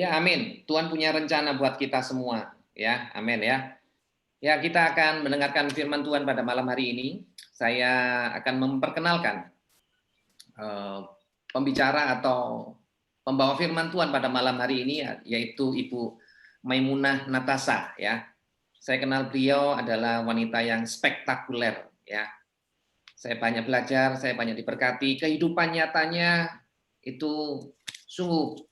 Ya, amin. Tuhan punya rencana buat kita semua. Ya, amin ya. Ya, kita akan mendengarkan firman Tuhan pada malam hari ini. Saya akan memperkenalkan eh, pembicara atau pembawa firman Tuhan pada malam hari ini, yaitu Ibu Maimunah Natasha. Ya, saya kenal beliau adalah wanita yang spektakuler. Ya, saya banyak belajar, saya banyak diberkati. Kehidupan nyatanya itu sungguh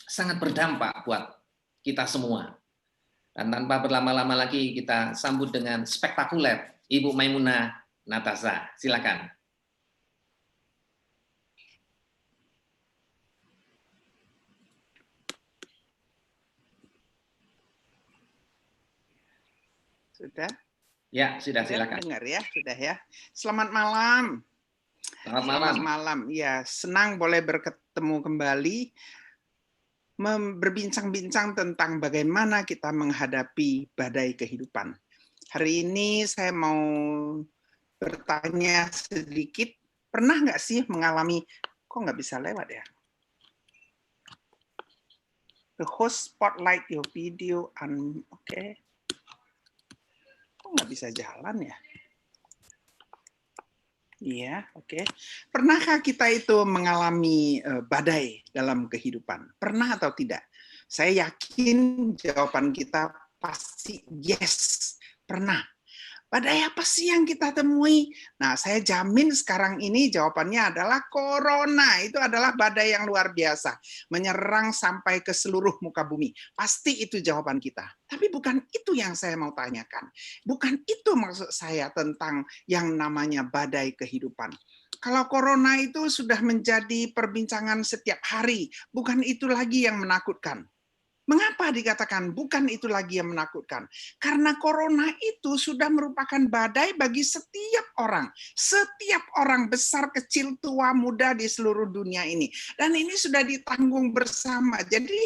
sangat berdampak buat kita semua. Dan tanpa berlama-lama lagi kita sambut dengan spektakuler Ibu Maimunah Natasha. Silakan. Sudah? Ya, sudah, silakan. Dengar ya, sudah ya. Selamat malam. Selamat malam. Selamat malam. Ya, senang boleh bertemu kembali berbincang-bincang tentang bagaimana kita menghadapi badai kehidupan. Hari ini saya mau bertanya sedikit, pernah nggak sih mengalami, kok nggak bisa lewat ya? The host spotlight your video, oke. Kok nggak bisa jalan ya? Iya, oke. Pernahkah kita itu mengalami badai dalam kehidupan? Pernah atau tidak? Saya yakin jawaban kita pasti yes, pernah. Badai apa sih yang kita temui? Nah, saya jamin sekarang ini jawabannya adalah corona. Itu adalah badai yang luar biasa, menyerang sampai ke seluruh muka bumi. Pasti itu jawaban kita. Tapi bukan itu yang saya mau tanyakan. Bukan itu maksud saya tentang yang namanya badai kehidupan. Kalau corona itu sudah menjadi perbincangan setiap hari, bukan itu lagi yang menakutkan. Mengapa dikatakan bukan itu lagi yang menakutkan? Karena corona itu sudah merupakan badai bagi setiap orang. Setiap orang besar, kecil, tua, muda di seluruh dunia ini. Dan ini sudah ditanggung bersama. Jadi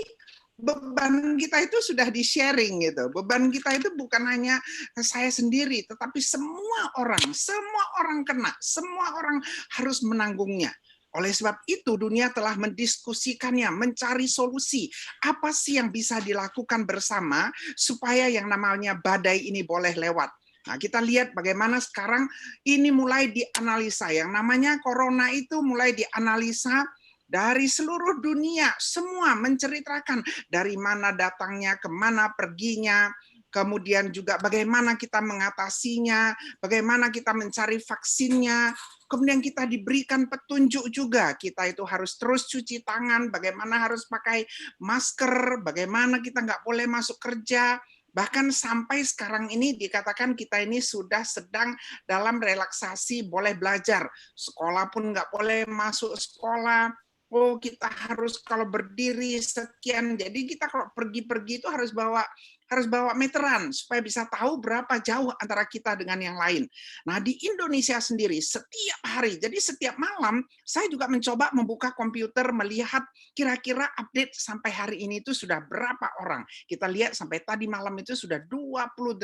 beban kita itu sudah di-sharing gitu. Beban kita itu bukan hanya saya sendiri, tetapi semua orang kena, semua orang harus menanggungnya. Oleh sebab itu dunia telah mendiskusikannya, mencari solusi. Apa sih yang bisa dilakukan bersama supaya yang namanya badai ini boleh lewat. Nah, kita lihat bagaimana sekarang ini mulai dianalisa. Yang namanya corona itu mulai dianalisa dari seluruh dunia. Semua menceritakan dari mana datangnya, kemana perginya, kemudian juga bagaimana kita mengatasinya, bagaimana kita mencari vaksinnya, kemudian kita diberikan petunjuk juga, kita itu harus terus cuci tangan, bagaimana harus pakai masker, bagaimana kita nggak boleh masuk kerja, bahkan sampai sekarang ini dikatakan kita ini sudah sedang dalam relaksasi boleh belajar, sekolah pun nggak boleh masuk sekolah, oh kita harus kalau berdiri sekian, jadi kita kalau pergi-pergi itu harus bawa meteran supaya bisa tahu berapa jauh antara kita dengan yang lain. Nah, di Indonesia sendiri setiap hari, jadi setiap malam saya juga mencoba membuka komputer melihat kira-kira update sampai hari ini itu sudah berapa orang. Kita lihat sampai tadi malam itu sudah 28.000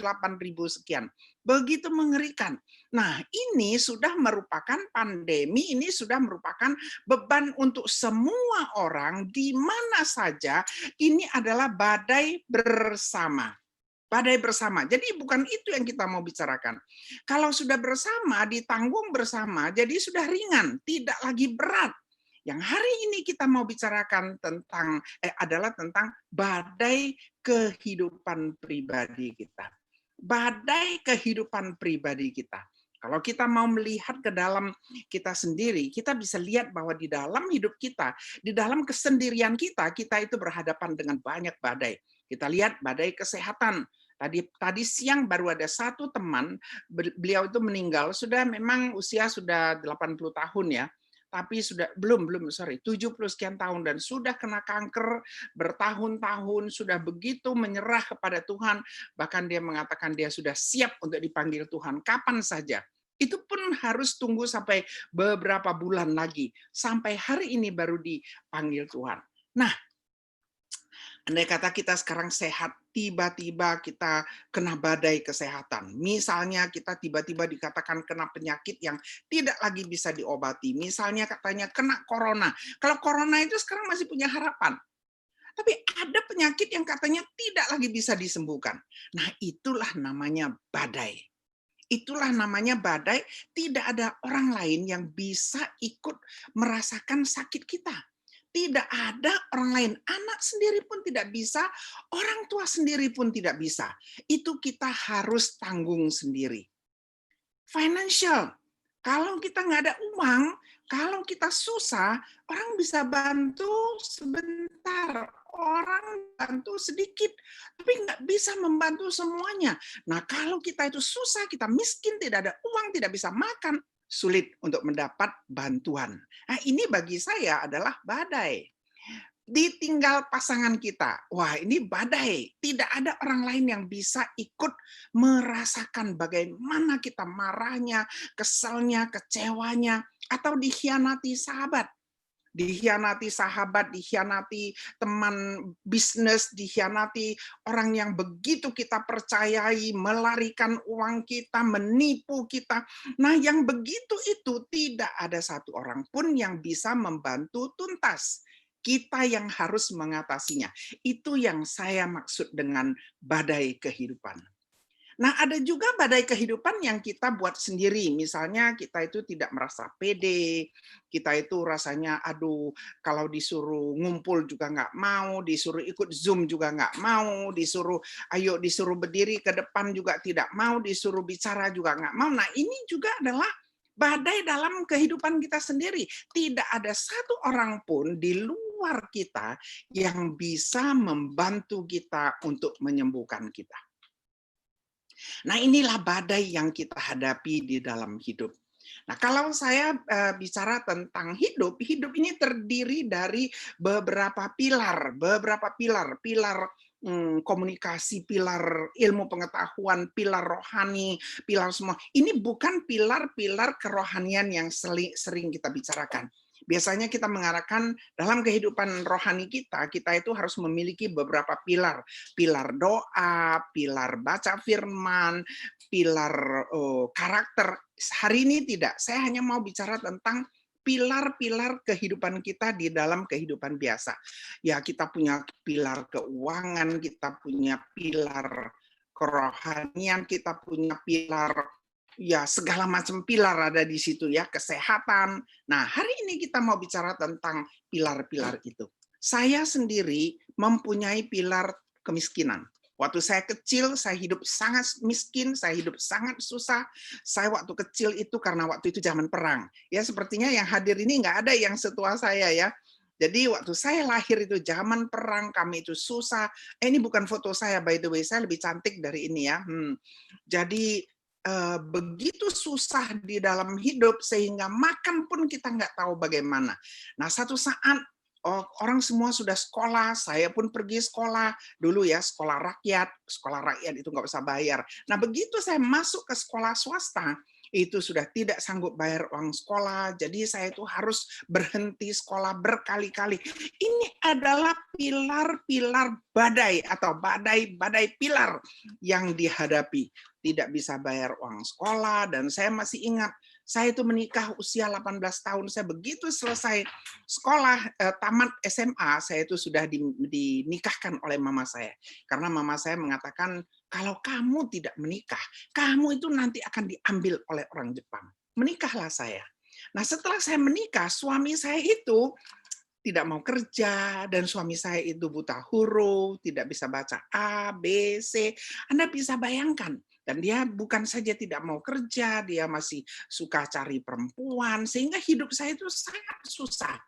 sekian. Begitu mengerikan. Nah, ini sudah merupakan pandemi, ini sudah merupakan beban untuk semua orang di mana saja. Ini adalah badai bersama. Badai bersama. Jadi bukan itu yang kita mau bicarakan. Kalau sudah bersama, ditanggung bersama, jadi sudah ringan, tidak lagi berat. Yang hari ini kita mau bicarakan tentang adalah tentang badai kehidupan pribadi kita. Badai kehidupan pribadi kita. Kalau kita mau melihat ke dalam kita sendiri, kita bisa lihat bahwa di dalam hidup kita, di dalam kesendirian kita, kita itu berhadapan dengan banyak badai. Kita lihat badai kesehatan. Tadi siang baru ada satu teman, beliau itu meninggal, sudah memang usia sudah 80 tahun ya, tapi sudah belum 70 sekian tahun dan sudah kena kanker bertahun-tahun, sudah begitu menyerah kepada Tuhan, bahkan dia mengatakan dia sudah siap untuk dipanggil Tuhan kapan saja. Itu pun harus tunggu sampai beberapa bulan lagi, sampai hari ini baru dipanggil Tuhan. Nah, andai kata kita sekarang sehat, tiba-tiba kita kena badai kesehatan. Misalnya kita tiba-tiba dikatakan kena penyakit yang tidak lagi bisa diobati. Misalnya katanya kena corona. Kalau corona itu sekarang masih punya harapan. Tapi ada penyakit yang katanya tidak lagi bisa disembuhkan. Nah, itulah namanya badai. Itulah namanya badai, tidak ada orang lain yang bisa ikut merasakan sakit kita. Tidak ada orang lain, anak sendiri pun tidak bisa, orang tua sendiri pun tidak bisa. Itu kita harus tanggung sendiri. Financial, kalau kita nggak ada uang, kalau kita susah, orang bisa bantu sebentar, orang bantu sedikit, tapi nggak bisa membantu semuanya. Nah, kalau kita itu susah, kita miskin, tidak ada uang, tidak bisa makan, sulit untuk mendapat bantuan. Nah, ini bagi saya adalah badai. Ditinggal pasangan kita. Wah, ini badai. Tidak ada orang lain yang bisa ikut merasakan bagaimana kita marahnya, keselnya, kecewanya, atau dikhianati sahabat. Dikhianati sahabat, dikhianati teman bisnis, dikhianati orang yang begitu kita percayai, melarikan uang kita, menipu kita. Nah, yang begitu itu tidak ada satu orang pun yang bisa membantu tuntas. Kita yang harus mengatasinya. Itu yang saya maksud dengan badai kehidupan. Nah, ada juga badai kehidupan yang kita buat sendiri. Misalnya kita itu tidak merasa pede, kita itu rasanya, aduh, kalau disuruh ngumpul juga nggak mau, disuruh ikut Zoom juga nggak mau, disuruh berdiri ke depan juga tidak mau, disuruh bicara juga nggak mau. Nah, ini juga adalah badai dalam kehidupan kita sendiri. Tidak ada satu orang pun di luar kita yang bisa membantu kita untuk menyembuhkan kita. Nah, inilah badai yang kita hadapi di dalam hidup. Nah, kalau saya bicara tentang hidup, hidup ini terdiri dari beberapa pilar, pilar komunikasi, pilar ilmu pengetahuan, pilar rohani, pilar semua. Ini bukan pilar-pilar kerohanian yang sering kita bicarakan. Biasanya kita mengarahkan dalam kehidupan rohani kita itu harus memiliki beberapa pilar. Pilar doa, pilar baca firman, pilar karakter. Hari ini tidak, saya hanya mau bicara tentang pilar-pilar kehidupan kita di dalam kehidupan biasa. Ya, kita punya pilar keuangan, kita punya pilar kerohanian, kita punya pilar, ya segala macam pilar ada di situ ya, kesehatan. Nah, hari ini kita mau bicara tentang pilar-pilar itu. Saya sendiri mempunyai pilar kemiskinan. Waktu saya kecil, saya hidup sangat miskin, saya hidup sangat susah. Saya waktu kecil itu karena waktu itu zaman perang. Ya, sepertinya yang hadir ini nggak ada yang setua saya ya. Jadi waktu saya lahir itu zaman perang, kami itu susah. Ini bukan foto saya, by the way, saya lebih cantik dari ini ya. Jadi begitu susah di dalam hidup sehingga makan pun kita nggak tahu bagaimana. Nah, satu saat orang semua sudah sekolah, saya pun pergi sekolah dulu ya, sekolah rakyat itu nggak usah bayar. Nah, begitu saya masuk ke sekolah swasta, itu sudah tidak sanggup bayar uang sekolah, jadi saya itu harus berhenti sekolah berkali-kali. Ini adalah pilar-pilar badai atau badai pilar yang dihadapi. Tidak bisa bayar uang sekolah, dan saya masih ingat, saya itu menikah usia 18 tahun, saya begitu selesai sekolah, tamat SMA, saya itu sudah dinikahkan oleh mama saya. Karena mama saya mengatakan, kalau kamu tidak menikah, kamu itu nanti akan diambil oleh orang Jepang. Menikahlah saya. Nah, setelah saya menikah, suami saya itu tidak mau kerja, dan suami saya itu buta huruf, tidak bisa baca A, B, C. Anda bisa bayangkan. Dan dia bukan saja tidak mau kerja, dia masih suka cari perempuan, sehingga hidup saya itu sangat susah.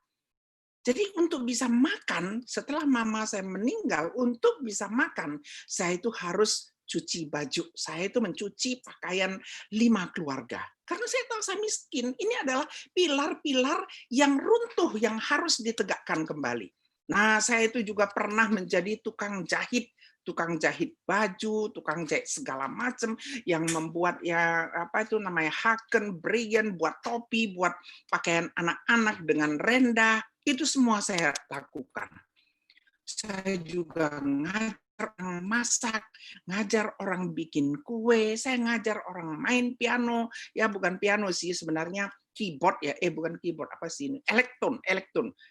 Jadi untuk bisa makan, setelah mama saya meninggal, untuk bisa makan, saya itu harus cuci baju. Saya itu mencuci pakaian 5 keluarga. Karena saya tahu saya miskin. Ini adalah pilar-pilar yang runtuh, yang harus ditegakkan kembali. Nah, saya itu juga pernah menjadi tukang jahit baju, tukang jahit segala macam, yang membuat ya apa itu namanya haken, brien, buat topi, buat pakaian anak-anak dengan rendah, itu semua saya lakukan. Saya juga ngajar orang masak, ngajar orang bikin kue, saya ngajar orang main piano, ya bukan piano sih sebenarnya, keyboard ya, bukan keyboard, apa sih ini? Elektron.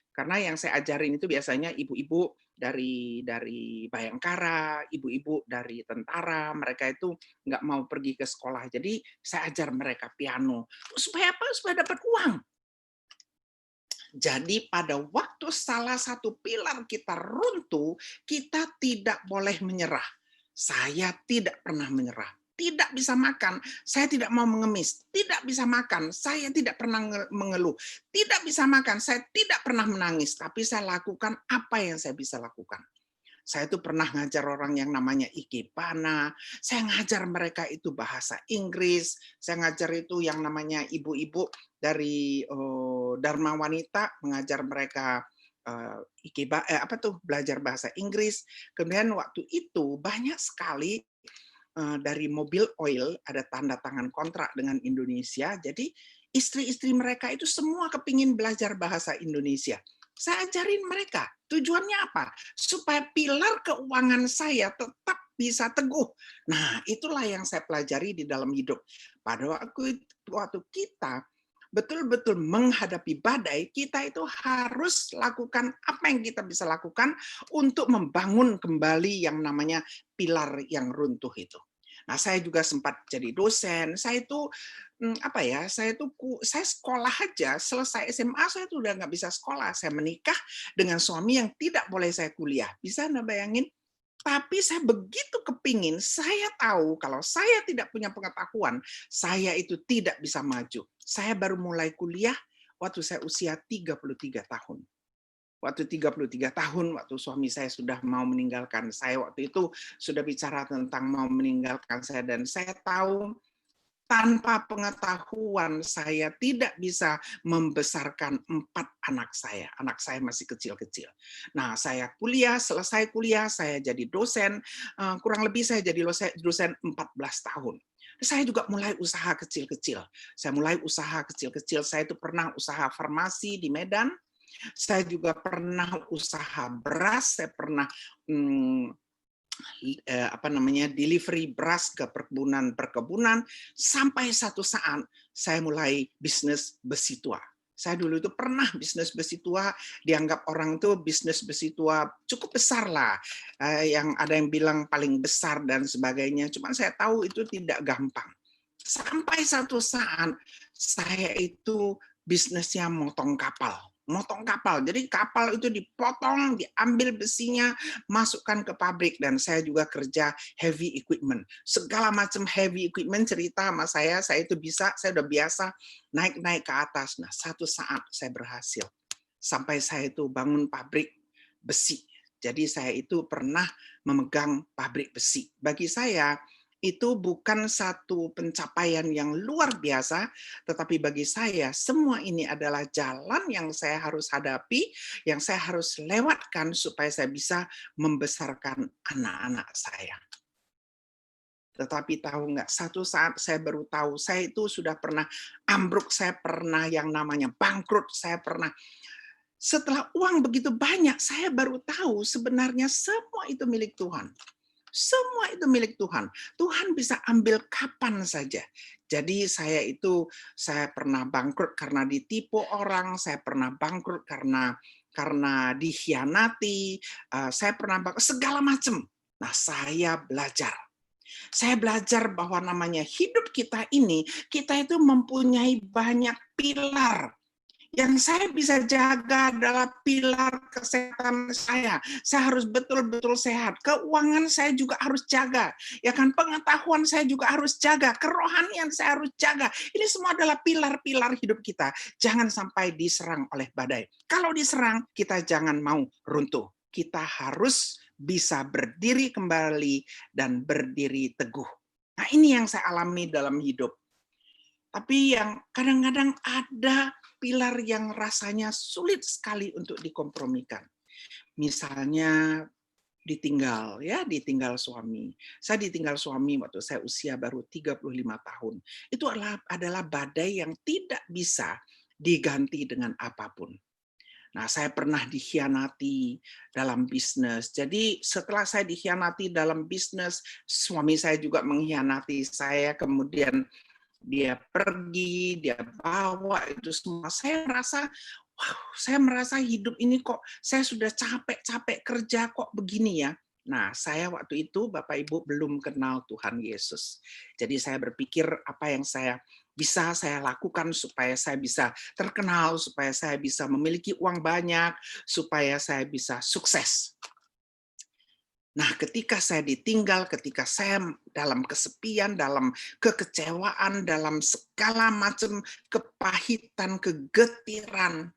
Karena yang saya ajarin itu biasanya ibu-ibu dari Bayangkara, ibu-ibu dari tentara, mereka itu nggak mau pergi ke sekolah. Jadi saya ajar mereka piano. Supaya apa? Supaya dapat uang. Jadi pada waktu salah satu pilar kita runtuh, kita tidak boleh menyerah. Saya tidak pernah menyerah. Tidak bisa makan, saya tidak mau mengemis. Tidak bisa makan, saya tidak pernah mengeluh. Tidak bisa makan, saya tidak pernah menangis. Tapi saya lakukan apa yang saya bisa lakukan. Saya itu pernah ngajar orang yang namanya Ikebana, saya ngajar mereka itu bahasa Inggris, saya ngajar itu yang namanya ibu-ibu dari Dharma Wanita, mengajar mereka belajar bahasa Inggris. Kemudian waktu itu banyak sekali dari mobil oil ada tanda tangan kontrak dengan Indonesia, jadi istri-istri mereka itu semua kepingin belajar bahasa Indonesia. Saya ajarin mereka. Tujuannya apa? Supaya pilar keuangan saya tetap bisa teguh. Nah, itulah yang saya pelajari di dalam hidup. Pada waktu kita betul-betul menghadapi badai, kita itu harus lakukan apa yang kita bisa lakukan untuk membangun kembali yang namanya pilar yang runtuh itu. Nah, saya juga sempat jadi dosen. Saya itu saya sekolah aja, selesai SMA saya tuh udah nggak bisa sekolah. Saya menikah dengan suami yang tidak boleh saya kuliah. Bisa Anda bayangin? Tapi saya begitu kepingin, saya tahu kalau saya tidak punya pengetahuan, saya itu tidak bisa maju. Saya baru mulai kuliah waktu saya usia 33 tahun. Waktu 33 tahun, waktu suami saya sudah mau meninggalkan saya, waktu itu sudah bicara tentang mau meninggalkan saya, dan saya tahu tanpa pengetahuan saya tidak bisa membesarkan 4 anak saya. Anak saya masih kecil-kecil. Nah, saya selesai kuliah, saya jadi dosen, kurang lebih saya jadi dosen 14 tahun. Saya juga mulai usaha kecil-kecil. Saya itu pernah usaha farmasi di Medan. Saya juga pernah usaha beras, saya pernah delivery beras ke perkebunan, sampai satu saat saya mulai bisnis besi tua. Saya dulu itu pernah bisnis besi tua, dianggap orang itu bisnis besi tua cukup besar lah, yang ada yang bilang paling besar dan sebagainya. Cuman saya tahu itu tidak gampang. Sampai satu saat saya itu bisnisnya motong kapal. Jadi kapal itu dipotong, diambil besinya, masukkan ke pabrik, dan saya juga kerja heavy equipment. Segala macam heavy equipment, cerita sama saya itu bisa, saya udah biasa naik-naik ke atas. Nah, satu saat saya berhasil. Sampai saya itu bangun pabrik besi. Jadi saya itu pernah memegang pabrik besi. Bagi saya, itu bukan satu pencapaian yang luar biasa, tetapi bagi saya semua ini adalah jalan yang saya harus hadapi, yang saya harus lewatkan supaya saya bisa membesarkan anak-anak saya. Tetapi tahu nggak, satu saat saya baru tahu, saya itu sudah pernah ambruk, saya pernah yang namanya bangkrut, saya pernah. Setelah uang begitu banyak, saya baru tahu sebenarnya semua itu milik Tuhan. Semua itu milik Tuhan. Tuhan bisa ambil kapan saja. Jadi saya pernah bangkrut karena ditipu orang, saya pernah bangkrut karena dikhianati, saya pernah bangkrut segala macam. Nah, saya belajar. Saya belajar bahwa namanya hidup kita ini, kita itu mempunyai banyak pilar. Yang saya bisa jaga adalah pilar kesehatan saya. Saya harus betul-betul sehat. Keuangan saya juga harus jaga. Ya kan, pengetahuan saya juga harus jaga. Kerohanian saya harus jaga. Ini semua adalah pilar-pilar hidup kita. Jangan sampai diserang oleh badai. Kalau diserang, kita jangan mau runtuh. Kita harus bisa berdiri kembali dan berdiri teguh. Nah, ini yang saya alami dalam hidup. Tapi yang kadang-kadang ada pilar yang rasanya sulit sekali untuk dikompromikan. Misalnya ditinggal suami. Saya ditinggal suami waktu saya usia baru 35 tahun. Itu adalah badai yang tidak bisa diganti dengan apapun. Nah, saya pernah dikhianati dalam bisnis. Jadi setelah saya dikhianati dalam bisnis, suami saya juga mengkhianati saya, kemudian dia pergi, dia bawa itu semua. Saya merasa hidup ini kok, saya sudah capek-capek kerja kok begini ya. Nah, saya waktu itu Bapak Ibu belum kenal Tuhan Yesus. Jadi saya berpikir apa yang bisa saya lakukan supaya saya bisa terkenal, supaya saya bisa memiliki uang banyak, supaya saya bisa sukses. Nah, ketika saya ditinggal, ketika saya dalam kesepian, dalam kekecewaan, dalam segala macam kepahitan, kegetiran,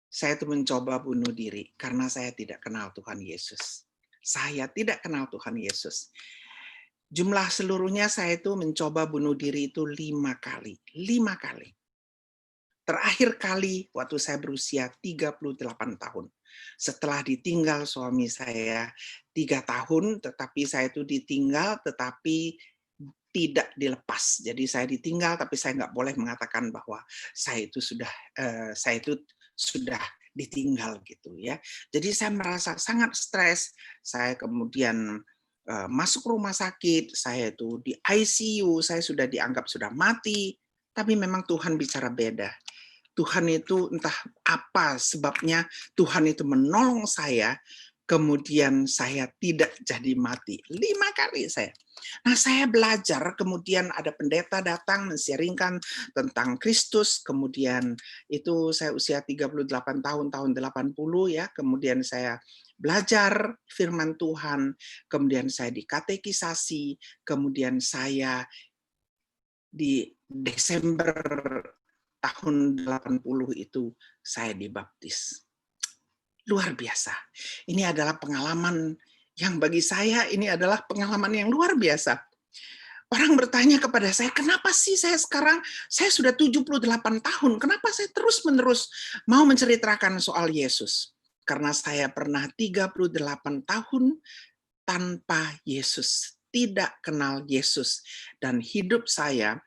saya itu mencoba bunuh diri karena saya tidak kenal Tuhan Yesus. Saya tidak kenal Tuhan Yesus. Jumlah seluruhnya saya itu mencoba bunuh diri itu 5 kali. 5 kali. Terakhir kali waktu saya berusia 38 tahun. Setelah ditinggal suami saya 3 tahun, tetapi saya itu ditinggal tetapi tidak dilepas. Jadi saya ditinggal tapi saya nggak boleh mengatakan bahwa saya itu sudah ditinggal gitu ya. Jadi saya merasa sangat stres. Saya kemudian masuk rumah sakit, saya itu di ICU, saya sudah dianggap sudah mati, tapi memang Tuhan bicara beda. Tuhan itu entah apa sebabnya, Tuhan itu menolong saya, kemudian saya tidak jadi mati. 5 kali saya. Nah, saya belajar, kemudian ada pendeta datang men-sharingkan tentang Kristus, kemudian itu saya usia 38 tahun, tahun 80 ya, kemudian saya belajar firman Tuhan, kemudian saya dikatekisasi, kemudian saya di Desember tahun 80 itu saya dibaptis. Luar biasa. Ini adalah pengalaman yang bagi saya ini adalah pengalaman yang luar biasa. Orang bertanya kepada saya, kenapa sih saya sekarang, saya sudah 78 tahun, kenapa saya terus-menerus mau menceritakan soal Yesus? Karena saya pernah 38 tahun tanpa Yesus, tidak kenal Yesus. Dan hidup saya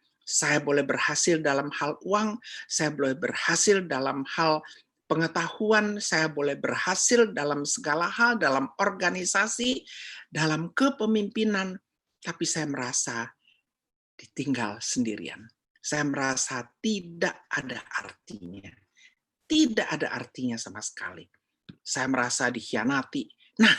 boleh berhasil dalam hal uang, saya boleh berhasil dalam hal pengetahuan, saya boleh berhasil dalam segala hal, dalam organisasi, dalam kepemimpinan, tapi saya merasa ditinggal sendirian. Saya merasa tidak ada artinya. Tidak ada artinya sama sekali. Saya merasa dikhianati. Nah,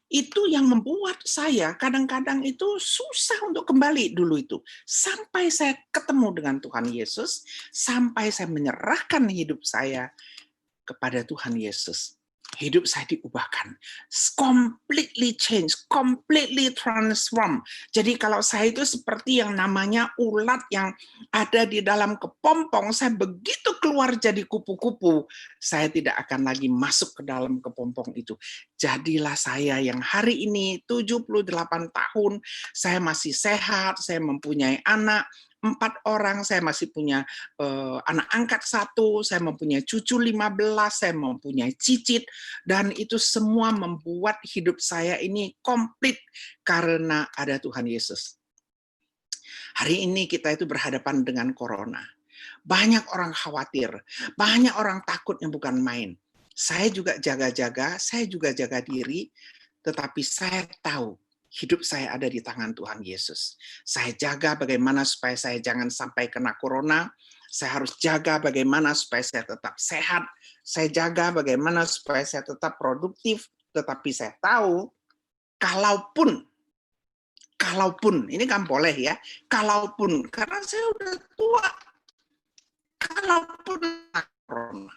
itu yang membuat saya kadang-kadang itu susah untuk kembali dulu itu. Sampai saya ketemu dengan Tuhan Yesus, sampai saya menyerahkan hidup saya kepada Tuhan Yesus. Hidup saya diubahkan, completely change, completely transform. Jadi kalau saya itu seperti yang namanya ulat yang ada di dalam kepompong, saya begitu keluar jadi kupu-kupu, saya tidak akan lagi masuk ke dalam kepompong itu. Jadilah saya yang hari ini 78 tahun, saya masih sehat, saya mempunyai anak, 4 orang, saya masih punya anak angkat 1, saya mempunyai cucu 15, saya mempunyai cicit, dan itu semua membuat hidup saya ini komplit karena ada Tuhan Yesus. Hari ini kita itu berhadapan dengan corona. Banyak orang khawatir, banyak orang takutnya bukan main. Saya juga jaga-jaga, saya juga jaga diri, tetapi saya tahu hidup saya ada di tangan Tuhan Yesus. Saya jaga bagaimana supaya saya jangan sampai kena corona. Saya harus jaga bagaimana supaya saya tetap sehat. Saya jaga bagaimana supaya saya tetap produktif. Tetapi saya tahu, kalaupun, ini kan boleh ya, kalaupun, karena saya udah tua, kalaupun corona,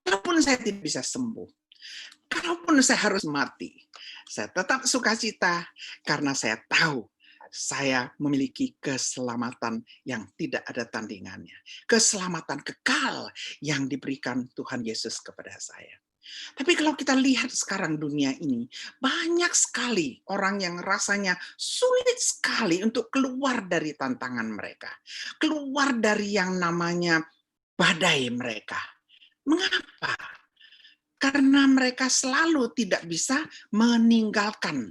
kalaupun saya tidak bisa sembuh, kalaupun saya harus mati, saya tetap sukacita karena saya tahu saya memiliki keselamatan yang tidak ada tandingannya. Keselamatan kekal yang diberikan Tuhan Yesus kepada saya. Tapi kalau kita lihat sekarang dunia ini, banyak sekali orang yang rasanya sulit sekali untuk keluar dari tantangan mereka. Keluar dari yang namanya badai mereka. Mengapa? Karena mereka selalu tidak bisa meninggalkan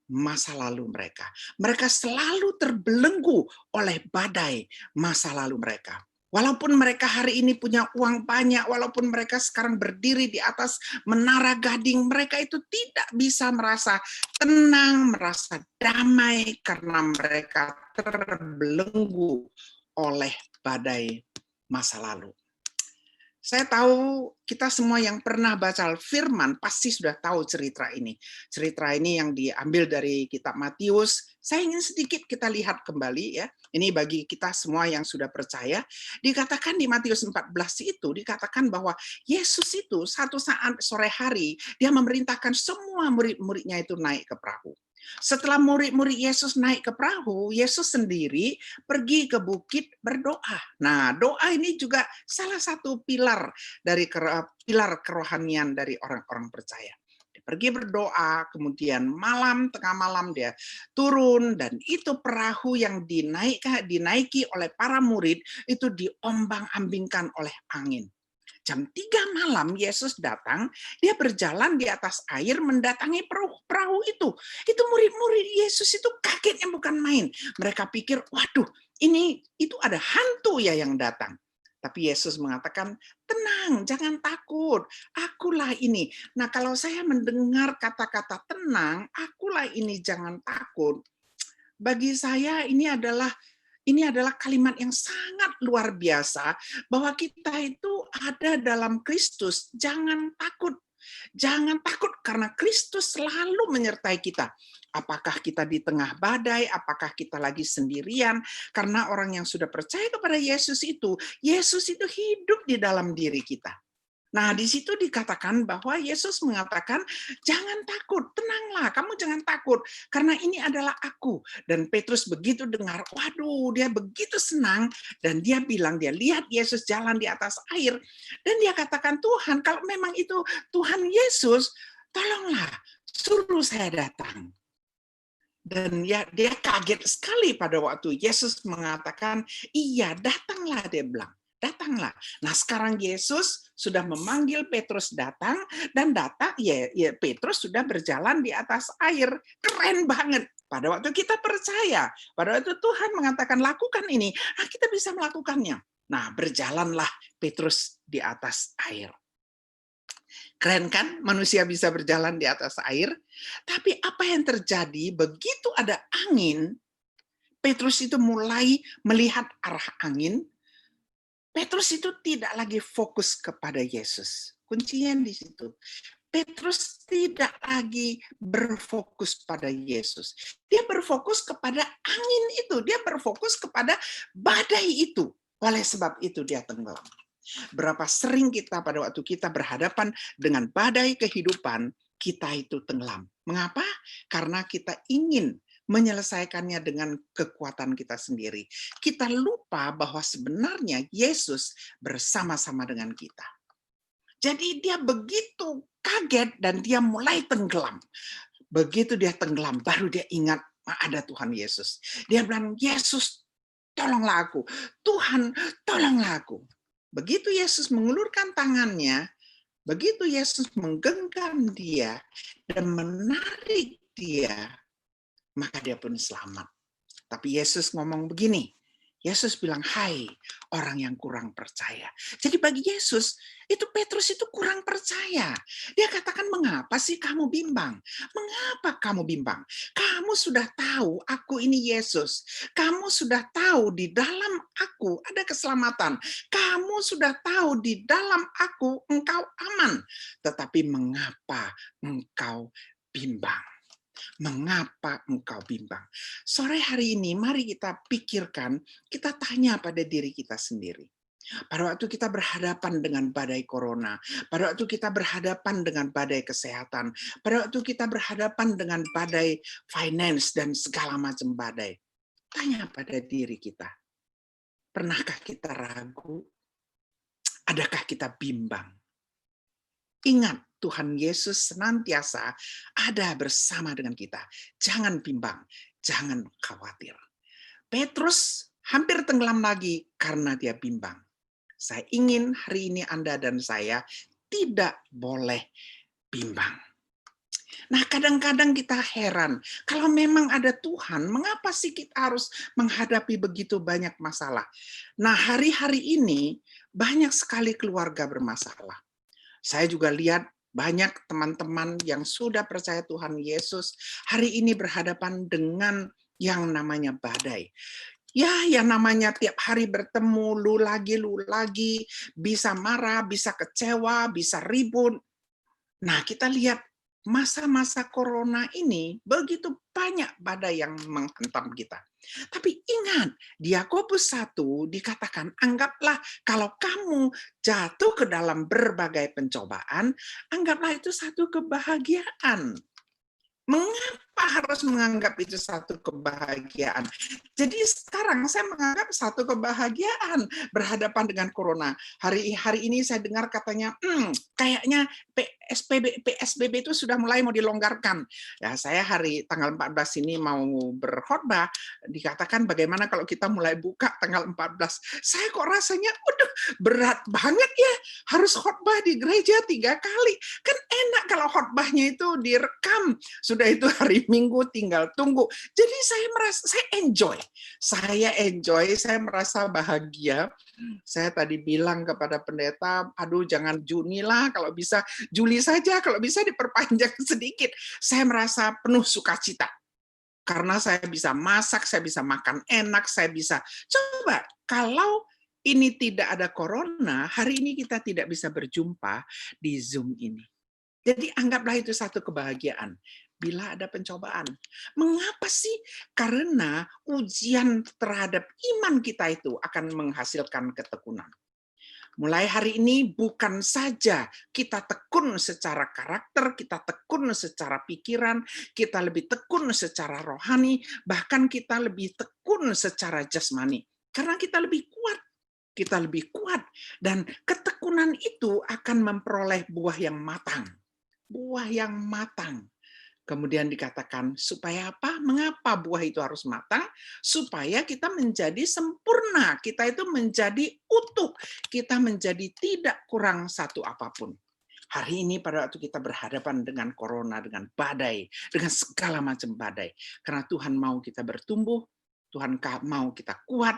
masa lalu mereka. Mereka selalu terbelenggu oleh badai masa lalu mereka. Walaupun mereka hari ini punya uang banyak, walaupun mereka sekarang berdiri di atas menara Gading, mereka itu tidak bisa merasa tenang, merasa damai karena mereka terbelenggu oleh badai masa lalu. Saya tahu kita semua yang pernah baca firman pasti sudah tahu cerita ini. Cerita ini yang diambil dari kitab Matius. Saya ingin sedikit kita lihat kembali ya. Ini bagi kita semua yang sudah percaya. Dikatakan di Matius 14 itu, dikatakan bahwa Yesus itu satu saat sore hari, dia memerintahkan semua murid-muridnya itu naik ke perahu. Setelah murid-murid Yesus naik ke perahu, Yesus sendiri pergi ke bukit berdoa. Nah, doa ini juga salah satu pilar dari pilar kerohanian dari orang-orang percaya. Dia pergi berdoa, kemudian tengah malam dia turun, dan itu perahu yang dinaiki oleh para murid itu diombang-ambingkan oleh angin. Jam 3 malam Yesus datang, dia berjalan di atas air mendatangi perahu itu. Itu murid-murid Yesus itu kagetnya bukan main. Mereka pikir, waduh, itu ada hantu ya yang datang. Tapi Yesus mengatakan, tenang, jangan takut, akulah ini. Nah, kalau saya mendengar kata-kata tenang, akulah ini, jangan takut. Bagi saya ini adalah kalimat yang sangat luar biasa, bahwa kita itu ada dalam Kristus. Jangan takut. Jangan takut karena Kristus selalu menyertai kita. Apakah kita di tengah badai, apakah kita lagi sendirian, karena orang yang sudah percaya kepada Yesus itu hidup di dalam diri kita. Nah, di situ dikatakan bahwa Yesus mengatakan, jangan takut, tenanglah, kamu jangan takut, karena ini adalah aku. Dan Petrus begitu dengar, waduh, dia begitu senang, dan dia bilang, dia lihat Yesus jalan di atas air, dan dia katakan, Tuhan, kalau memang itu Tuhan Yesus, tolonglah, suruh saya datang. Dan ya, dia kaget sekali pada waktu Yesus mengatakan, iya, datanglah, dia bilang. Datanglah. Nah, sekarang Yesus sudah memanggil Petrus datang, dan Petrus sudah berjalan di atas air. Keren banget. Pada waktu kita percaya, pada waktu Tuhan mengatakan lakukan ini, kita bisa melakukannya. Nah, berjalanlah Petrus di atas air. Keren kan? Manusia bisa berjalan di atas air. Tapi apa yang terjadi begitu ada angin, Petrus itu mulai melihat arah angin. Petrus itu tidak lagi fokus kepada Yesus. Kuncinya di situ. Petrus tidak lagi berfokus pada Yesus. Dia berfokus kepada angin itu. Dia berfokus kepada badai itu. Oleh sebab itu dia tenggelam. Berapa sering kita pada waktu kita berhadapan dengan badai kehidupan, kita itu tenggelam. Mengapa? Karena kita ingin menyelesaikannya dengan kekuatan kita sendiri. Kita lupa bahwa sebenarnya Yesus bersama-sama dengan kita. Jadi dia begitu kaget dan dia mulai tenggelam. Begitu dia tenggelam, baru dia ingat ada Tuhan Yesus. Dia bilang, Yesus, tolonglah aku. Tuhan, tolonglah aku. Begitu Yesus mengulurkan tangannya, begitu Yesus menggenggam dia dan menarik dia, maka dia pun selamat. Tapi Yesus ngomong begini, Yesus bilang, hai orang yang kurang percaya. Jadi bagi Yesus, itu Petrus itu kurang percaya. Dia katakan, mengapa sih kamu bimbang? Mengapa kamu bimbang? Kamu sudah tahu aku ini Yesus. Kamu sudah tahu di dalam aku ada keselamatan. Kamu sudah tahu di dalam aku engkau aman. Tetapi mengapa engkau bimbang? Mengapa engkau bimbang? Sore hari ini, mari kita pikirkan, kita tanya pada diri kita sendiri. Pada waktu kita berhadapan dengan badai corona, pada waktu kita berhadapan dengan badai kesehatan, pada waktu kita berhadapan dengan badai finance dan segala macam badai, tanya pada diri kita, pernahkah kita ragu? Adakah kita bimbang? Ingat, Tuhan Yesus senantiasa ada bersama dengan kita. Jangan bimbang, jangan khawatir. Petrus hampir tenggelam lagi karena dia bimbang. Saya ingin hari ini Anda dan saya tidak boleh bimbang. Nah, kadang-kadang kita heran, kalau memang ada Tuhan, mengapa sih kita harus menghadapi begitu banyak masalah? Nah, hari-hari ini banyak sekali keluarga bermasalah. Saya juga lihat banyak teman-teman yang sudah percaya Tuhan Yesus, hari ini berhadapan dengan yang namanya badai. Ya, yang namanya tiap hari bertemu, lu lagi, bisa marah, bisa kecewa, bisa ribut. Nah, kita lihat masa-masa corona ini begitu banyak badai yang menghantam kita. Tapi ingat, di Yakobus 1 dikatakan, anggaplah kalau kamu jatuh ke dalam berbagai pencobaan, anggaplah itu satu kebahagiaan. Mengapa harus menganggap itu satu kebahagiaan? Jadi sekarang saya menganggap satu kebahagiaan berhadapan dengan corona. Hari ini saya dengar katanya, kayaknya PSBB itu sudah mulai mau dilonggarkan. Ya, saya hari tanggal 14 ini mau berkhotbah, dikatakan bagaimana kalau kita mulai buka tanggal 14. Saya kok rasanya, waduh, berat banget ya, harus khotbah di gereja 3 kali. Kan enak kalau khotbahnya itu direkam. Sudah itu hari Minggu tinggal tunggu. Jadi saya merasa, saya enjoy, saya merasa bahagia. Saya tadi bilang kepada pendeta, aduh jangan Juni lah, kalau bisa Juli saja, kalau bisa diperpanjang sedikit. Saya merasa penuh sukacita. Karena saya bisa masak, saya bisa makan enak, saya bisa. Coba, kalau ini tidak ada corona, hari ini kita tidak bisa berjumpa di Zoom ini. Jadi anggaplah itu satu kebahagiaan. Bila ada pencobaan. Mengapa sih? Karena ujian terhadap iman kita itu akan menghasilkan ketekunan. Mulai hari ini bukan saja kita tekun secara karakter, kita tekun secara pikiran, kita lebih tekun secara rohani, bahkan kita lebih tekun secara jasmani. Karena kita lebih kuat. Kita lebih kuat. Dan ketekunan itu akan memperoleh buah yang matang. Buah yang matang. Kemudian dikatakan, supaya apa? Mengapa buah itu harus matang? Supaya kita menjadi sempurna. Kita itu menjadi utuh. Kita menjadi tidak kurang satu apapun. Hari ini pada waktu kita berhadapan dengan corona, dengan badai, dengan segala macam badai. Karena Tuhan mau kita bertumbuh, Tuhan mau kita kuat,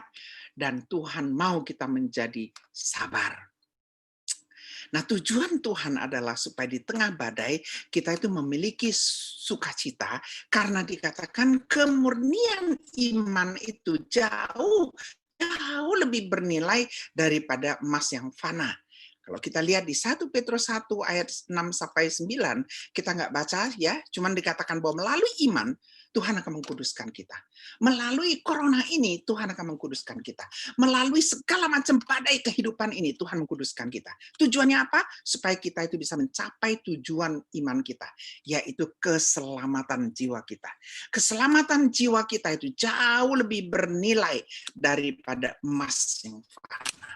dan Tuhan mau kita menjadi sabar. Nah, tujuan Tuhan adalah supaya di tengah badai kita itu memiliki sukacita, karena dikatakan kemurnian iman itu jauh lebih bernilai daripada emas yang fana. Kalau kita lihat di 1 Petrus 1 ayat 6 sampai 9, kita nggak baca ya, cuman dikatakan bahwa melalui iman Tuhan akan mengkuduskan kita. Melalui corona ini Tuhan akan mengkuduskan kita. Melalui segala macam badai kehidupan ini Tuhan mengkuduskan kita. Tujuannya apa? Supaya kita itu bisa mencapai tujuan iman kita, yaitu keselamatan jiwa kita. Keselamatan jiwa kita itu jauh lebih bernilai daripada emas yang fana.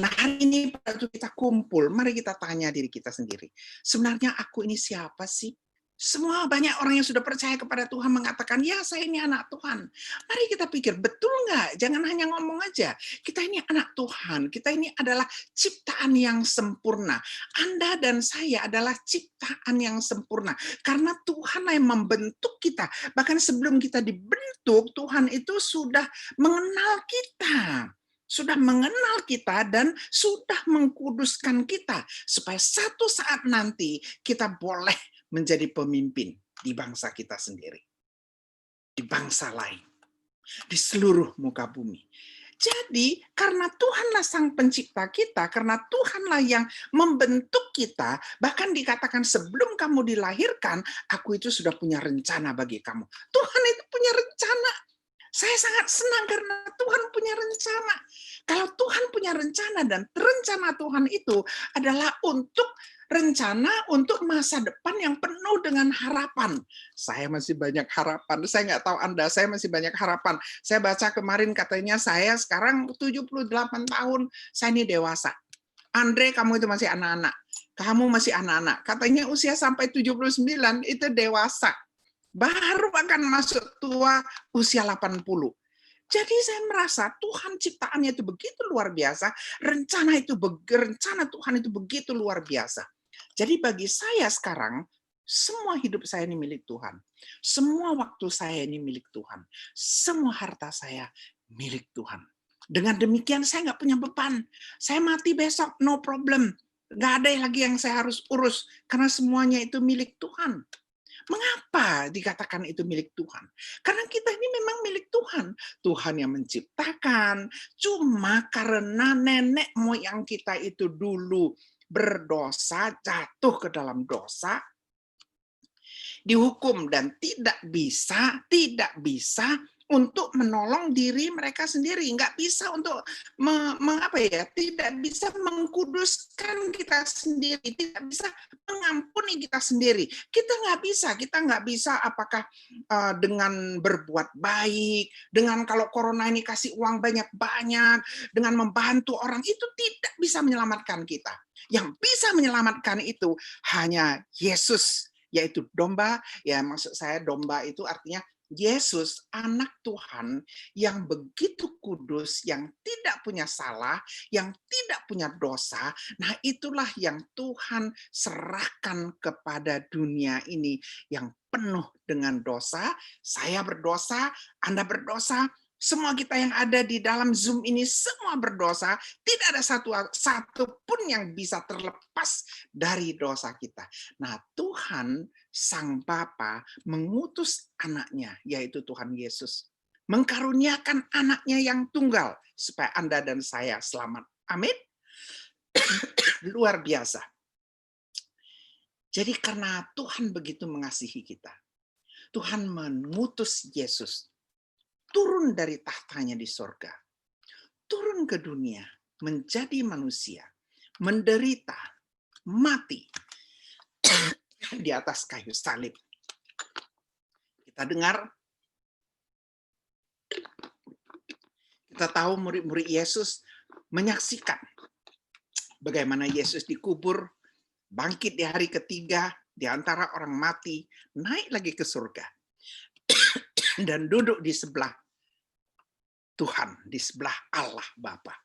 Nah, hari ini waktu kita kumpul, mari kita tanya diri kita sendiri. Sebenarnya aku ini siapa sih? Semua banyak orang yang sudah percaya kepada Tuhan mengatakan, ya saya ini anak Tuhan. Mari kita pikir, betul nggak? Jangan hanya ngomong aja. Kita ini anak Tuhan. Kita ini adalah ciptaan yang sempurna. Anda dan saya adalah ciptaan yang sempurna. Karena Tuhan yang membentuk kita. Bahkan sebelum kita dibentuk, Tuhan itu sudah mengenal kita. Sudah mengenal kita dan sudah mengkuduskan kita. Supaya satu saat nanti kita boleh menjadi pemimpin di bangsa kita sendiri. Di bangsa lain. Di seluruh muka bumi. Jadi karena Tuhanlah sang pencipta kita, karena Tuhanlah yang membentuk kita, bahkan dikatakan sebelum kamu dilahirkan, aku itu sudah punya rencana bagi kamu. Tuhan itu punya rencana. Saya sangat senang karena Tuhan punya rencana. Kalau Tuhan punya rencana dan rencana Tuhan itu adalah untuk rencana untuk masa depan yang penuh dengan harapan. Saya masih banyak harapan. Saya nggak tahu Anda, saya masih banyak harapan. Saya baca kemarin katanya saya sekarang 78 tahun, saya ini dewasa. Andre, kamu itu masih anak-anak. Kamu masih anak-anak. Katanya usia sampai 79 itu dewasa. Baru akan masuk tua usia 80. Jadi saya merasa Tuhan ciptaannya itu begitu luar biasa, rencana Tuhan itu begitu luar biasa. Jadi bagi saya sekarang, Semua hidup saya ini milik Tuhan. Semua waktu saya ini milik Tuhan. Semua harta saya milik Tuhan. Dengan demikian saya nggak punya beban. Saya mati besok, no problem. Nggak ada lagi yang saya harus urus. Karena semuanya itu milik Tuhan. Mengapa dikatakan itu milik Tuhan? Karena kita ini memang milik Tuhan. Tuhan yang menciptakan. Cuma karena nenek moyang kita itu dulu berdosa, jatuh ke dalam dosa, dihukum dan tidak bisa untuk menolong diri mereka sendiri, nggak bisa untuk tidak bisa mengkuduskan kita sendiri, tidak bisa mengampuni kita sendiri. Kita nggak bisa apakah dengan berbuat baik, dengan kalau corona ini kasih uang banyak-banyak, dengan membantu orang, itu tidak bisa menyelamatkan kita. Yang bisa menyelamatkan itu hanya Yesus, yaitu domba. Ya, maksud saya domba itu artinya Yesus, anak Tuhan yang begitu kudus, yang tidak punya salah, yang tidak punya dosa. Nah, itulah yang Tuhan serahkan kepada dunia ini yang penuh dengan dosa. Saya berdosa, Anda berdosa, semua kita yang ada di dalam Zoom ini semua berdosa. Tidak ada satu pun yang bisa terlepas dari dosa kita. Nah, Tuhan Sang Bapa mengutus anaknya, yaitu Tuhan Yesus, mengkaruniakan anaknya yang tunggal supaya Anda dan saya selamat. Amin. Luar biasa. Jadi karena Tuhan begitu mengasihi kita, Tuhan mengutus Yesus turun dari tahtanya di sorga, turun ke dunia, menjadi manusia, menderita, mati di atas kayu salib. Kita dengar, kita tahu murid-murid Yesus menyaksikan bagaimana Yesus dikubur, bangkit di hari ketiga, di antara orang mati, naik lagi ke surga, dan duduk di sebelah Tuhan, di sebelah Allah Bapa.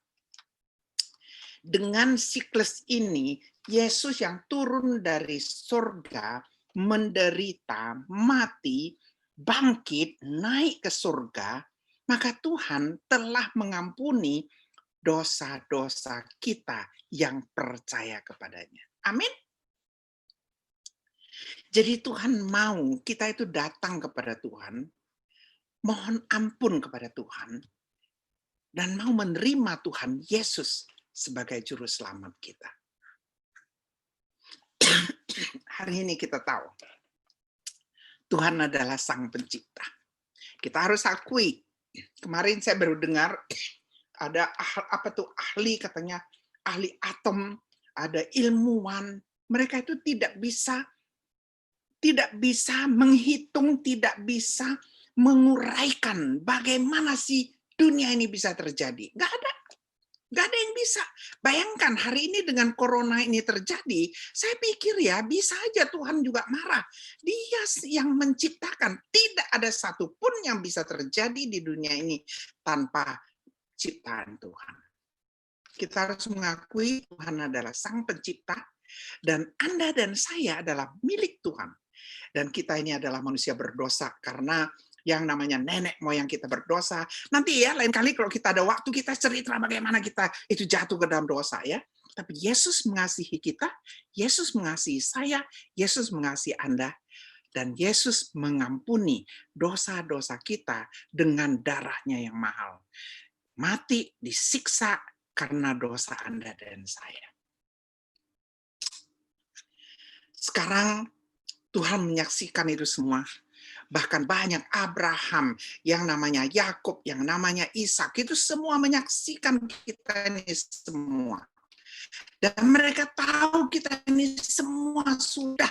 Dengan siklus ini, Yesus yang turun dari surga, menderita, mati, bangkit, naik ke surga, maka Tuhan telah mengampuni dosa-dosa kita yang percaya kepadanya. Amin. Jadi Tuhan mau kita itu datang kepada Tuhan, mohon ampun kepada Tuhan, dan mau menerima Tuhan Yesus sebagai juru selamat kita. Hari ini kita tahu Tuhan adalah Sang Pencipta. Kita harus akui, kemarin saya baru dengar ada ahli, katanya ahli atom, ada ilmuwan, mereka itu tidak bisa menghitung, tidak bisa menguraikan bagaimana sih dunia ini bisa terjadi. Nggak ada yang bisa. Bayangkan hari ini dengan corona ini terjadi, saya pikir ya bisa aja Tuhan juga marah. Dia yang menciptakan. Tidak ada satupun yang bisa terjadi di dunia ini tanpa ciptaan Tuhan. Kita harus mengakui Tuhan adalah Sang Pencipta, dan Anda dan saya adalah milik Tuhan. Dan kita ini adalah manusia berdosa karena yang namanya nenek moyang kita berdosa. Nanti ya lain kali kalau kita ada waktu kita cerita bagaimana kita itu jatuh ke dalam dosa ya. Tapi Yesus mengasihi kita, Yesus mengasihi saya, Yesus mengasihi Anda, dan Yesus mengampuni dosa-dosa kita dengan darahnya yang mahal. Mati disiksa karena dosa Anda dan saya. Sekarang Tuhan menyaksikan itu semua. Bahkan banyak Abraham, yang namanya Yakub, yang namanya Ishak, itu semua menyaksikan kita ini semua. Dan mereka tahu kita ini semua sudah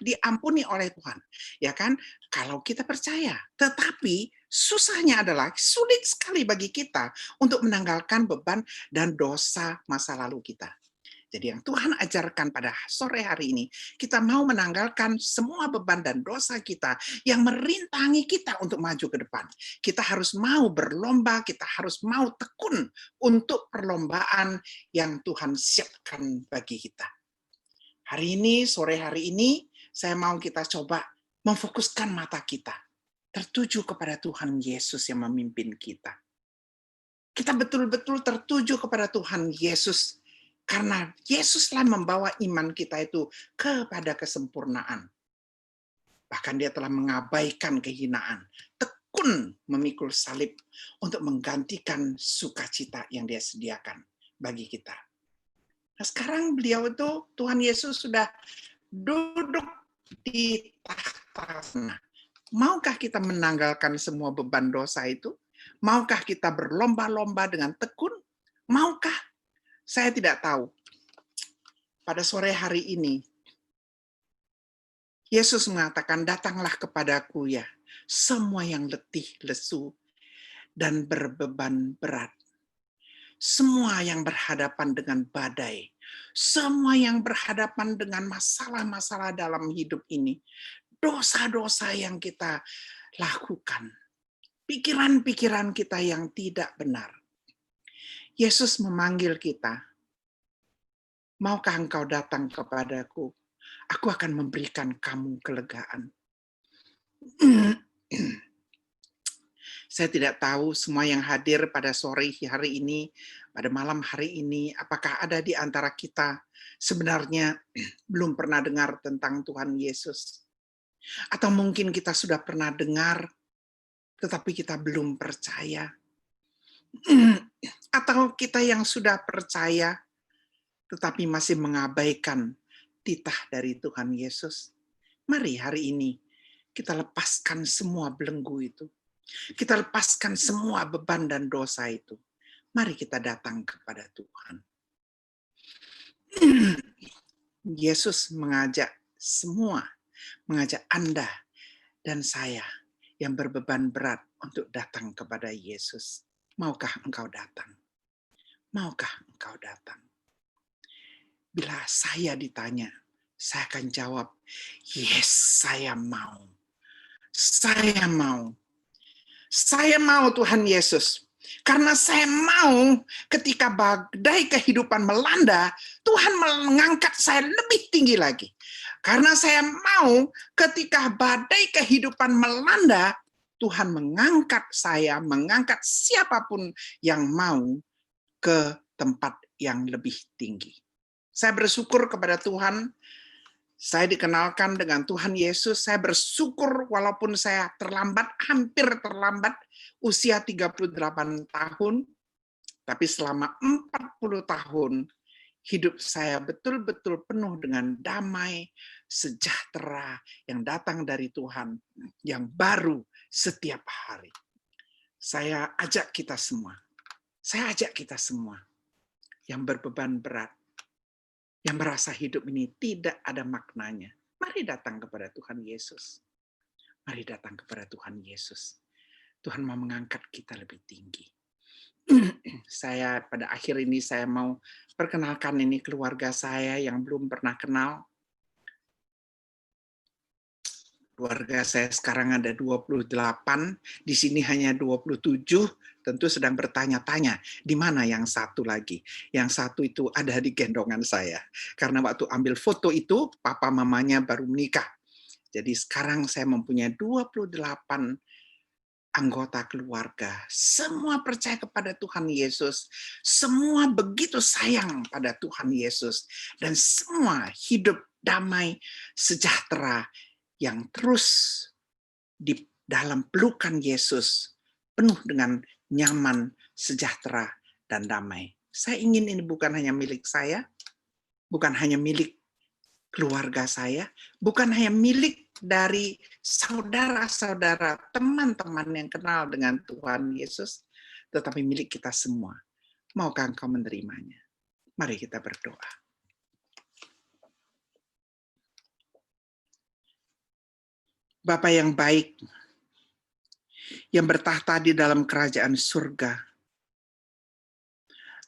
diampuni oleh Tuhan. Ya kan? Kalau kita percaya. Tetapi susahnya adalah sulit sekali bagi kita untuk menanggalkan beban dan dosa masa lalu kita. Jadi yang Tuhan ajarkan pada sore hari ini, kita mau menanggalkan semua beban dan dosa kita yang merintangi kita untuk maju ke depan. Kita harus mau berlomba, kita harus mau tekun untuk perlombaan yang Tuhan siapkan bagi kita. Hari ini, sore hari ini, saya mau kita coba memfokuskan mata kita tertuju kepada Tuhan Yesus yang memimpin kita. Kita betul-betul tertuju kepada Tuhan Yesus karena Yesuslah membawa iman kita itu kepada kesempurnaan. Bahkan dia telah mengabaikan kehinaan, tekun memikul salib untuk menggantikan sukacita yang dia sediakan bagi kita. Nah, sekarang beliau itu, Tuhan Yesus sudah duduk di tahta sana. Maukah kita menanggalkan semua beban dosa itu? Maukah kita berlomba-lomba dengan tekun? Maukah? Saya tidak tahu. Pada sore hari ini, Yesus mengatakan, datanglah kepadaku ya, semua yang letih, lesu, dan berbeban berat. Semua yang berhadapan dengan badai, semua yang berhadapan dengan masalah-masalah dalam hidup ini, dosa-dosa yang kita lakukan, pikiran-pikiran kita yang tidak benar. Yesus memanggil kita, maukah engkau datang kepadaku? Aku akan memberikan kamu kelegaan. Saya tidak tahu semua yang hadir pada sore hari ini, pada malam hari ini, apakah ada di antara kita sebenarnya belum pernah dengar tentang Tuhan Yesus. Atau mungkin kita sudah pernah dengar, tetapi kita belum percaya. Atau kita yang sudah percaya, tetapi masih mengabaikan titah dari Tuhan Yesus. Mari hari ini kita lepaskan semua belenggu itu. Kita lepaskan semua beban dan dosa itu. Mari kita datang kepada Tuhan. Yesus mengajak Anda dan saya yang berbeban berat untuk datang kepada Yesus. Maukah engkau datang? Maukah engkau datang? Bila saya ditanya, saya akan jawab, yes, saya mau. Saya mau. Saya mau Tuhan Yesus. Karena saya mau ketika badai kehidupan melanda, Tuhan mengangkat saya lebih tinggi lagi. Karena saya mau ketika badai kehidupan melanda, Tuhan mengangkat saya, mengangkat siapapun yang mau ke tempat yang lebih tinggi. Saya bersyukur kepada Tuhan. Saya dikenalkan dengan Tuhan Yesus, saya bersyukur walaupun saya terlambat, hampir terlambat, usia 38 tahun, tapi selama 40 tahun, hidup saya betul-betul penuh dengan damai, sejahtera yang datang dari Tuhan, yang baru setiap hari. Saya ajak kita semua yang berbeban berat, yang merasa hidup ini tidak ada maknanya. Mari datang kepada Tuhan Yesus. Mari datang kepada Tuhan Yesus. Tuhan mau mengangkat kita lebih tinggi. Saya pada akhir ini saya mau perkenalkan ini keluarga saya yang belum pernah kenal. Keluarga saya sekarang ada 28, di sini hanya 27, tentu sedang bertanya-tanya, di mana yang satu lagi? Yang satu itu ada di gendongan saya. Karena waktu ambil foto itu, papa mamanya baru menikah. Jadi sekarang saya mempunyai 28 anggota keluarga. Semua percaya kepada Tuhan Yesus. Semua begitu sayang pada Tuhan Yesus. Dan semua hidup damai, sejahtera, yang terus di dalam pelukan Yesus, penuh dengan nyaman, sejahtera, dan damai. Saya ingin ini bukan hanya milik saya, bukan hanya milik keluarga saya, bukan hanya milik dari saudara-saudara, teman-teman yang kenal dengan Tuhan Yesus, tetapi milik kita semua. Maukah engkau menerimanya? Mari kita berdoa. Bapa yang baik, yang bertahta di dalam kerajaan surga,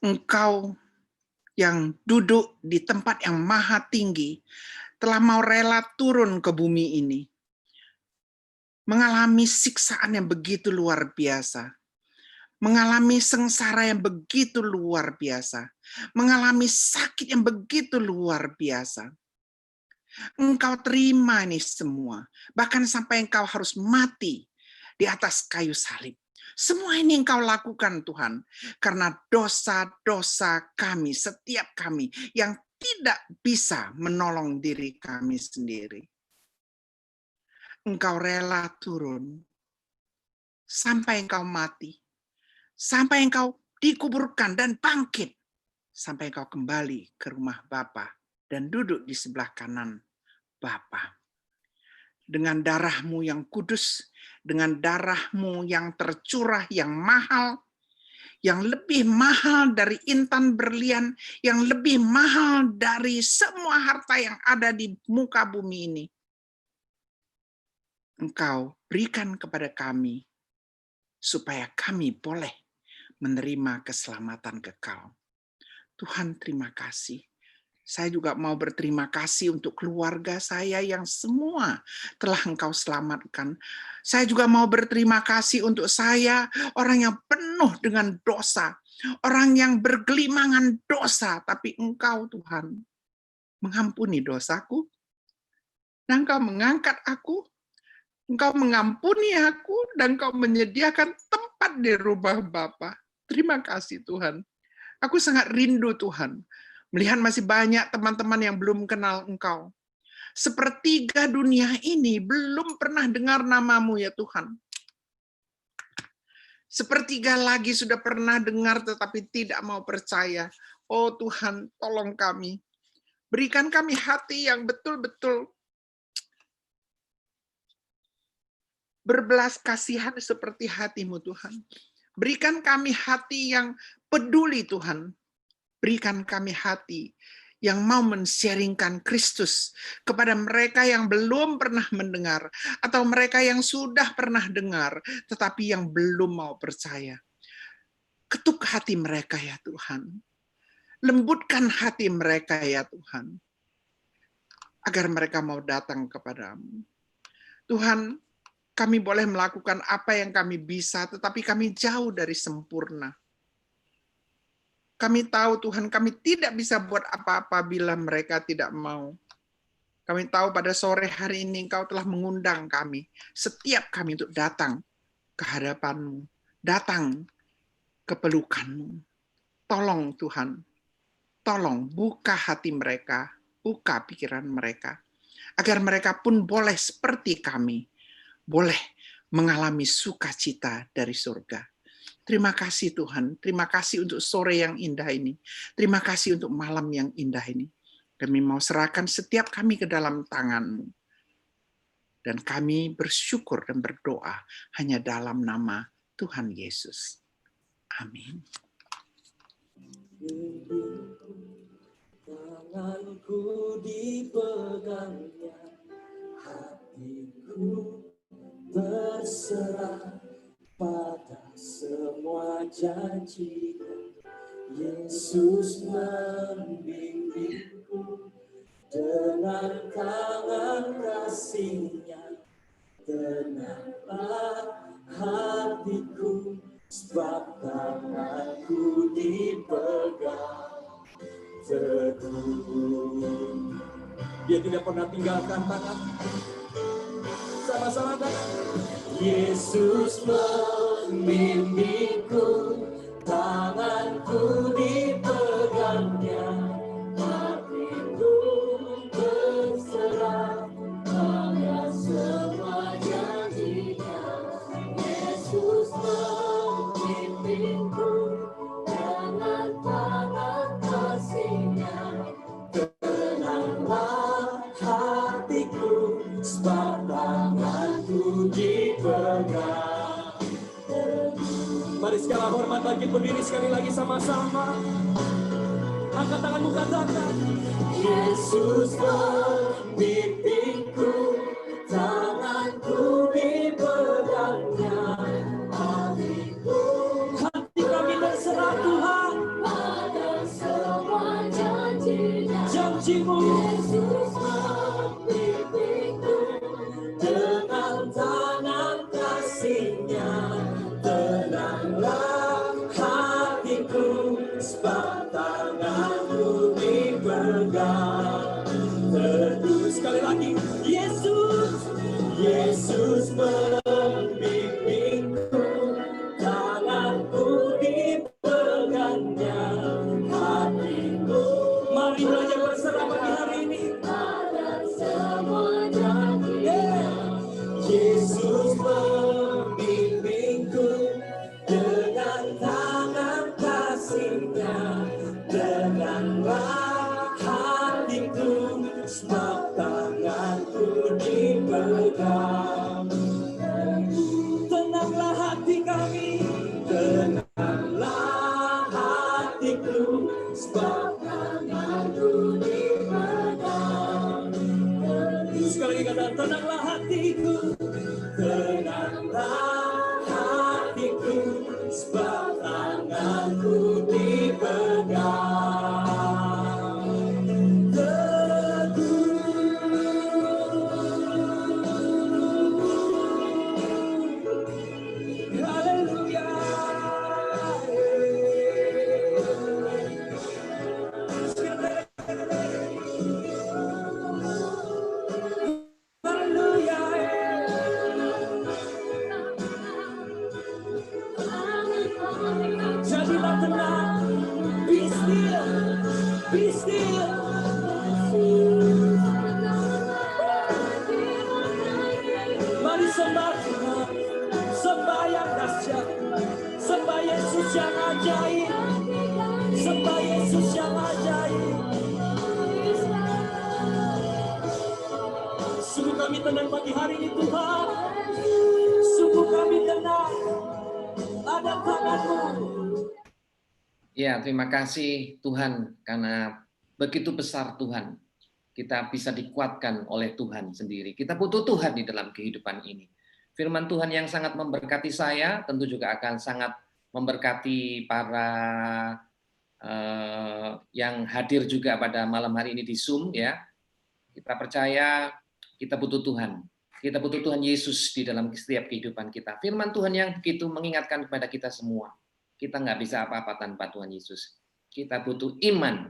Engkau yang duduk di tempat yang maha tinggi, telah mau rela turun ke bumi ini, mengalami siksaan yang begitu luar biasa, mengalami sengsara yang begitu luar biasa, mengalami sakit yang begitu luar biasa. Engkau terima ini semua. Bahkan sampai engkau harus mati di atas kayu salib. Semua ini engkau lakukan Tuhan. Karena dosa-dosa kami, setiap kami yang tidak bisa menolong diri kami sendiri. Engkau rela turun sampai engkau mati. Sampai engkau dikuburkan dan bangkit. Sampai engkau kembali ke rumah Bapa dan duduk di sebelah kanan Bapa. Dengan darahmu yang kudus, dengan darahmu yang tercurah, yang mahal, yang lebih mahal dari intan berlian, yang lebih mahal dari semua harta yang ada di muka bumi ini. Engkau berikan kepada kami, supaya kami boleh menerima keselamatan kekal. Tuhan, terima kasih. Saya juga mau berterima kasih untuk keluarga saya yang semua telah Engkau selamatkan. Saya juga mau berterima kasih untuk saya, orang yang penuh dengan dosa, orang yang bergelimangan dosa, tapi Engkau Tuhan mengampuni dosaku, dan Engkau mengangkat aku, Engkau mengampuni aku, dan Engkau menyediakan tempat di rumah Bapa. Terima kasih Tuhan. Aku sangat rindu Tuhan, melihat masih banyak teman-teman yang belum kenal Engkau. Sepertiga dunia ini belum pernah dengar namamu ya Tuhan. Sepertiga lagi sudah pernah dengar tetapi tidak mau percaya. Oh Tuhan, tolong kami. Berikan kami hati yang betul-betul berbelas kasihan seperti hatimu Tuhan. Berikan kami hati yang peduli Tuhan. Berikan kami hati yang mau men-sharingkan Kristus kepada mereka yang belum pernah mendengar, atau mereka yang sudah pernah dengar, tetapi yang belum mau percaya. Ketuk hati mereka ya Tuhan. Lembutkan hati mereka ya Tuhan. Agar mereka mau datang kepadamu. Tuhan, kami boleh melakukan apa yang kami bisa, tetapi kami jauh dari sempurna. Kami tahu Tuhan, kami tidak bisa buat apa-apa bila mereka tidak mau. Kami tahu pada sore hari ini Engkau telah mengundang kami, setiap kami untuk datang ke hadapan-Mu, datang ke pelukan-Mu. Tolong Tuhan, tolong buka hati mereka, buka pikiran mereka, agar mereka pun boleh seperti kami, boleh mengalami sukacita dari surga. Terima kasih Tuhan, terima kasih untuk sore yang indah ini. Terima kasih untuk malam yang indah ini. Kami mau serahkan setiap kami ke dalam tangan-Mu. Dan kami bersyukur dan berdoa hanya dalam nama Tuhan Yesus. Amin. Tanganku dipegangnya, hatiku berserah pada semua janji. Yesus membimbingku dengan tangan kasih-Nya. Tenanglah hatiku, sebab tanganku dipegang teguh. Dia tidak pernah tinggalkan tangan. Sama-sama kan? Yesus membimbingku, tanganku dipegangnya, hatiku berserah pada semua janji-Nya. Yesus membimbingku dengan tangan kasih-Nya. Tenanglah hatiku, sebab tanganku dipegang teguh. Mari segala hormat bagi berdiri sekali lagi sama-sama. Angkat tanganmu, katakan, Yesus membimbingku, tanganku dipegangnya, hatiku. Hati kami terserah Tuhan pada semua janji-Nya. Janji-Mu. Yesus membimbingku dengan tangan kasih-Nya. Tenanglah hatiku, sebab tanganku dipegang Teduh sekali lagi, Yesus, Yesus membimbingku, tanganku dipegangnya, hatiku. Mari belajar berserah pagi hari ini. Yesus membimbingku dengan tangan kasih-Nya, denganlah hatiku, sebab tanganku dipegang. Tenanglah hati kami, tenanglah hatiku, sebab tanganku dipegang. Sekali lagi kata, tenanglah hatiku, tenanglah hatiku, sebab tanganku dipegang. Teguh, haleluya. Jadilah tenang, be still, be still. Mari sembah Tuhan, sembah yang dahsyat, sembah Yesus yang ajaib, sembah Yesus yang ajaib. Sungguh kami tenang pagi hari ini Tuhan, sungguh kami tenang, ada tangan-Mu. Ya, terima kasih Tuhan, karena begitu besar Tuhan. Kita bisa dikuatkan oleh Tuhan sendiri. Kita butuh Tuhan di dalam kehidupan ini. Firman Tuhan yang sangat memberkati saya, tentu juga akan sangat memberkati para yang hadir juga pada malam hari ini di Zoom, ya. Kita percaya kita butuh Tuhan. Kita butuh Tuhan Yesus di dalam setiap kehidupan kita. Firman Tuhan yang begitu mengingatkan kepada kita semua. Kita nggak bisa apa-apa tanpa Tuhan Yesus. Kita butuh iman.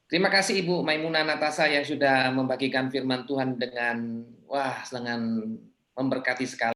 Terima kasih Ibu Maimunah Natasha yang sudah membagikan firman Tuhan dengan memberkati sekali.